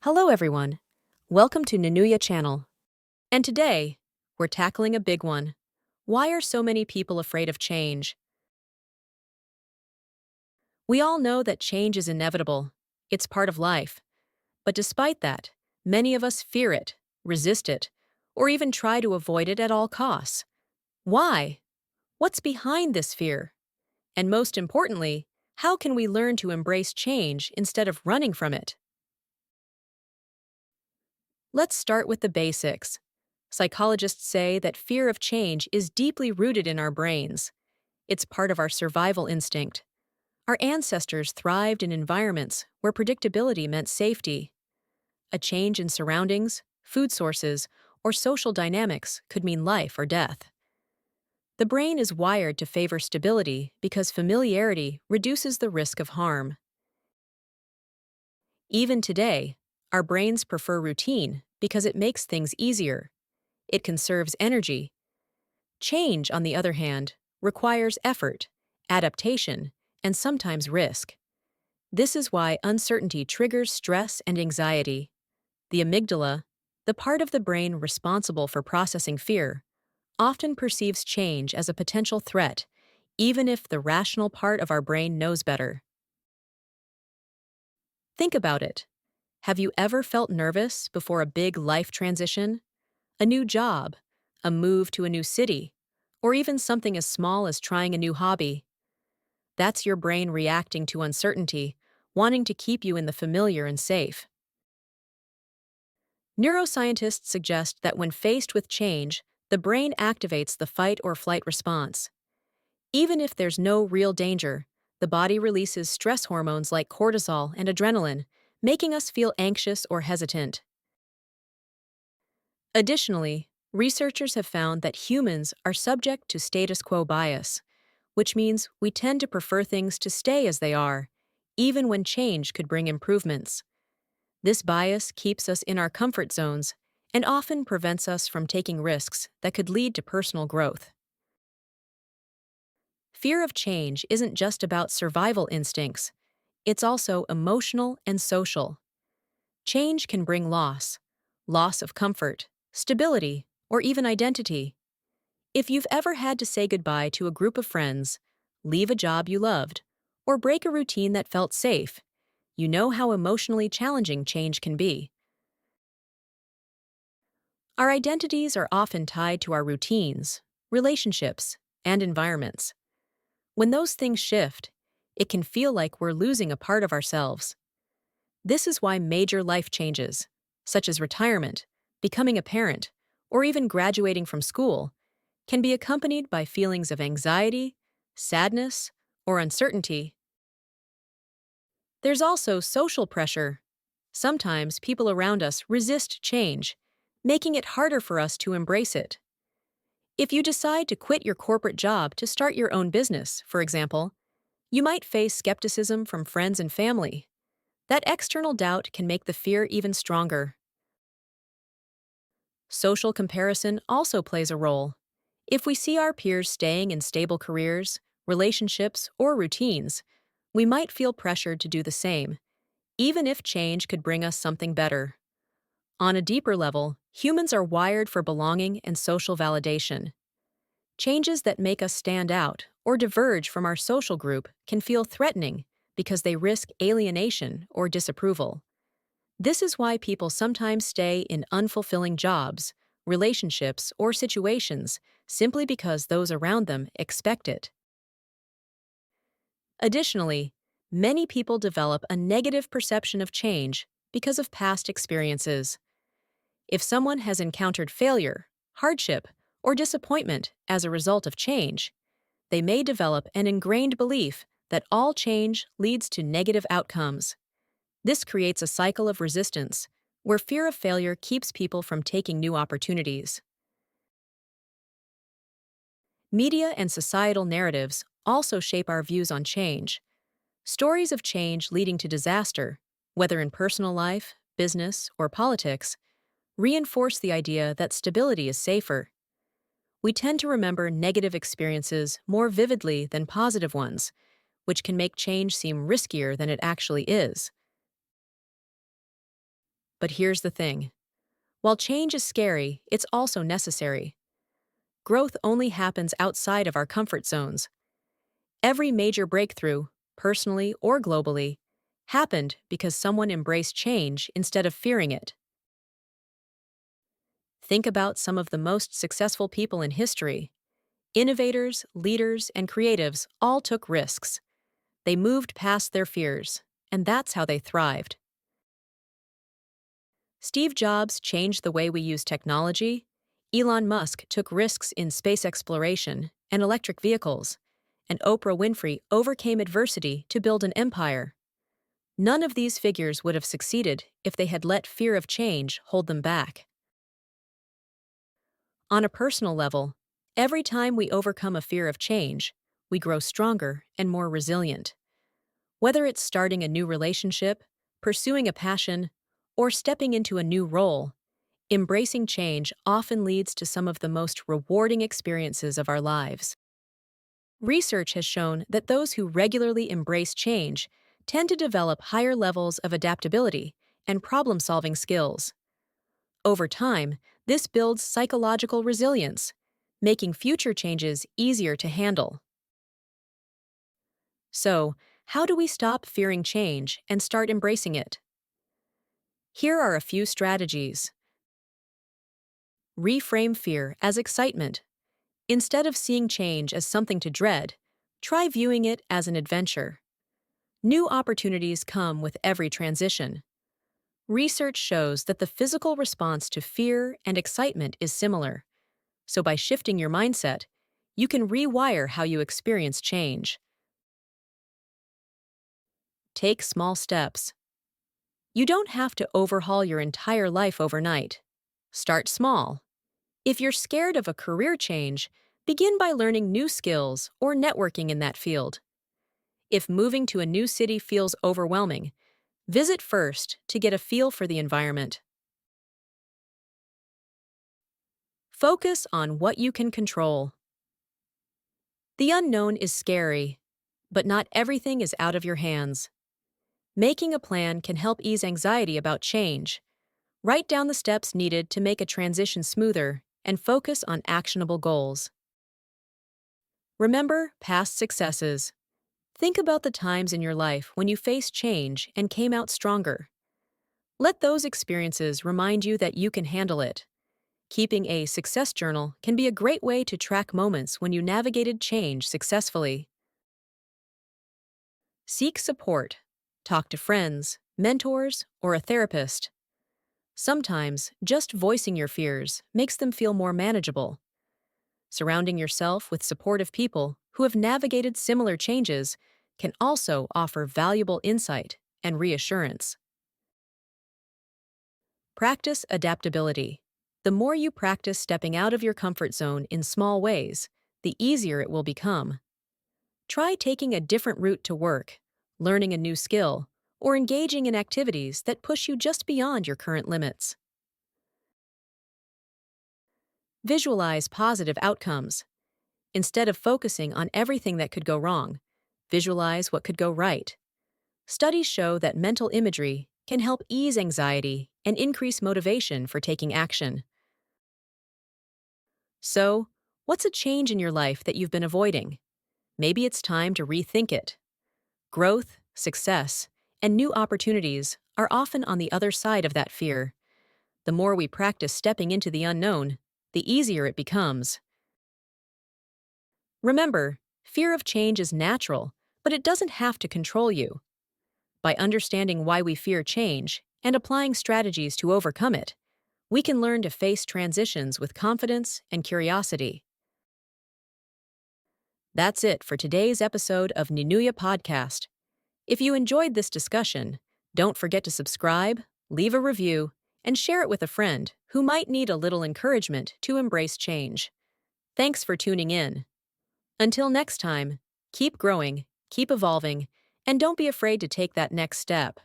Hello everyone. Welcome to Nanuya channel. And today, we're tackling a big one. Why are so many people afraid of change? We all know that change is inevitable. It's part of life. But despite that, many of us fear it, resist it, or even try to avoid it at all costs. Why? What's behind this fear? And most importantly, how can we learn to embrace change instead of running from it? Let's start with the basics. Psychologists say that fear of change is deeply rooted in our brains. It's part of our survival instinct. Our ancestors thrived in environments where predictability meant safety. A change in surroundings, food sources, or social dynamics could mean life or death. The brain is wired to favor stability because familiarity reduces the risk of harm. Even today, our brains prefer routine because it makes things easier. It conserves energy. Change, on the other hand, requires effort, adaptation, and sometimes risk. This is why uncertainty triggers stress and anxiety. The amygdala, the part of the brain responsible for processing fear, often perceives change as a potential threat, even if the rational part of our brain knows better. Think about it. Have you ever felt nervous before a big life transition? A new job, a move to a new city, or even something as small as trying a new hobby? That's your brain reacting to uncertainty, wanting to keep you in the familiar and safe. Neuroscientists suggest that when faced with change, the brain activates the fight or flight response. Even if there's no real danger, the body releases stress hormones like cortisol and adrenaline, making us feel anxious or hesitant. Additionally, researchers have found that humans are subject to status quo bias, which means we tend to prefer things to stay as they are, even when change could bring improvements. This bias keeps us in our comfort zones and often prevents us from taking risks that could lead to personal growth. Fear of change isn't just about survival instincts, it's also emotional and social. Change can bring loss of comfort, stability, or even identity. If you've ever had to say goodbye to a group of friends, leave a job you loved, or break a routine that felt safe, you know how emotionally challenging change can be. Our identities are often tied to our routines, relationships, and environments. When those things shift, it can feel like we're losing a part of ourselves. This is why major life changes, such as retirement, becoming a parent, or even graduating from school, can be accompanied by feelings of anxiety, sadness, or uncertainty. There's also social pressure. Sometimes people around us resist change, making it harder for us to embrace it. If you decide to quit your corporate job to start your own business, for example, you might face skepticism from friends and family. That external doubt can make the fear even stronger. Social comparison also plays a role. If we see our peers staying in stable careers, relationships, or routines, we might feel pressured to do the same, even if change could bring us something better. On a deeper level, humans are wired for belonging and social validation. Changes that make us stand out or diverge from our social group can feel threatening because they risk alienation or disapproval. This is why people sometimes stay in unfulfilling jobs, relationships, or situations simply because those around them expect it. Additionally, many people develop a negative perception of change because of past experiences. If someone has encountered failure, hardship, or disappointment as a result of change, they may develop an ingrained belief that all change leads to negative outcomes. This creates a cycle of resistance, where fear of failure keeps people from taking new opportunities. Media and societal narratives also shape our views on change. Stories of change leading to disaster, whether in personal life, business, or politics, reinforce the idea that stability is safer. We tend to remember negative experiences more vividly than positive ones, which can make change seem riskier than it actually is. But here's the thing. While change is scary, it's also necessary. Growth only happens outside of our comfort zones. Every major breakthrough, personally or globally, happened because someone embraced change instead of fearing it. Think about some of the most successful people in history. Innovators, leaders, and creatives all took risks. They moved past their fears, and that's how they thrived. Steve Jobs changed the way we use technology. Elon Musk took risks in space exploration and electric vehicles. And Oprah Winfrey overcame adversity to build an empire. None of these figures would have succeeded if they had let fear of change hold them back. On a personal level, every time we overcome a fear of change, we grow stronger and more resilient. Whether it's starting a new relationship, pursuing a passion, or stepping into a new role, embracing change often leads to some of the most rewarding experiences of our lives. Research has shown that those who regularly embrace change tend to develop higher levels of adaptability and problem-solving skills. Over time, this builds psychological resilience, making future changes easier to handle. So, how do we stop fearing change and start embracing it? Here are a few strategies. Reframe fear as excitement. Instead of seeing change as something to dread, try viewing it as an adventure. New opportunities come with every transition. Research shows that the physical response to fear and excitement is similar. So by shifting your mindset, you can rewire how you experience change. Take small steps. You don't have to overhaul your entire life overnight. Start small. If you're scared of a career change, begin by learning new skills or networking in that field. If moving to a new city feels overwhelming, visit first to get a feel for the environment. Focus on what you can control. The unknown is scary, but not everything is out of your hands. Making a plan can help ease anxiety about change. Write down the steps needed to make a transition smoother and focus on actionable goals. Remember past successes. Think about the times in your life when you faced change and came out stronger. Let those experiences remind you that you can handle it. Keeping a success journal can be a great way to track moments when you navigated change successfully. Seek support. Talk to friends, mentors, or a therapist. Sometimes, just voicing your fears makes them feel more manageable. Surrounding yourself with supportive people who have navigated similar changes can also offer valuable insight and reassurance. Practice adaptability. The more you practice stepping out of your comfort zone in small ways, the easier it will become. Try taking a different route to work, learning a new skill, or engaging in activities that push you just beyond your current limits. Visualize positive outcomes. Instead of focusing on everything that could go wrong, visualize what could go right. Studies show that mental imagery can help ease anxiety and increase motivation for taking action. So, what's a change in your life that you've been avoiding? Maybe it's time to rethink it. Growth, success, and new opportunities are often on the other side of that fear. The more we practice stepping into the unknown, the easier it becomes. Remember, fear of change is natural, but it doesn't have to control you. By understanding why we fear change and applying strategies to overcome it, we can learn to face transitions with confidence and curiosity. That's it for today's episode of Ninuya Podcast. If you enjoyed this discussion, don't forget to subscribe, leave a review, and share it with a friend who might need a little encouragement to embrace change. Thanks for tuning in. Until next time, keep growing, keep evolving, and don't be afraid to take that next step.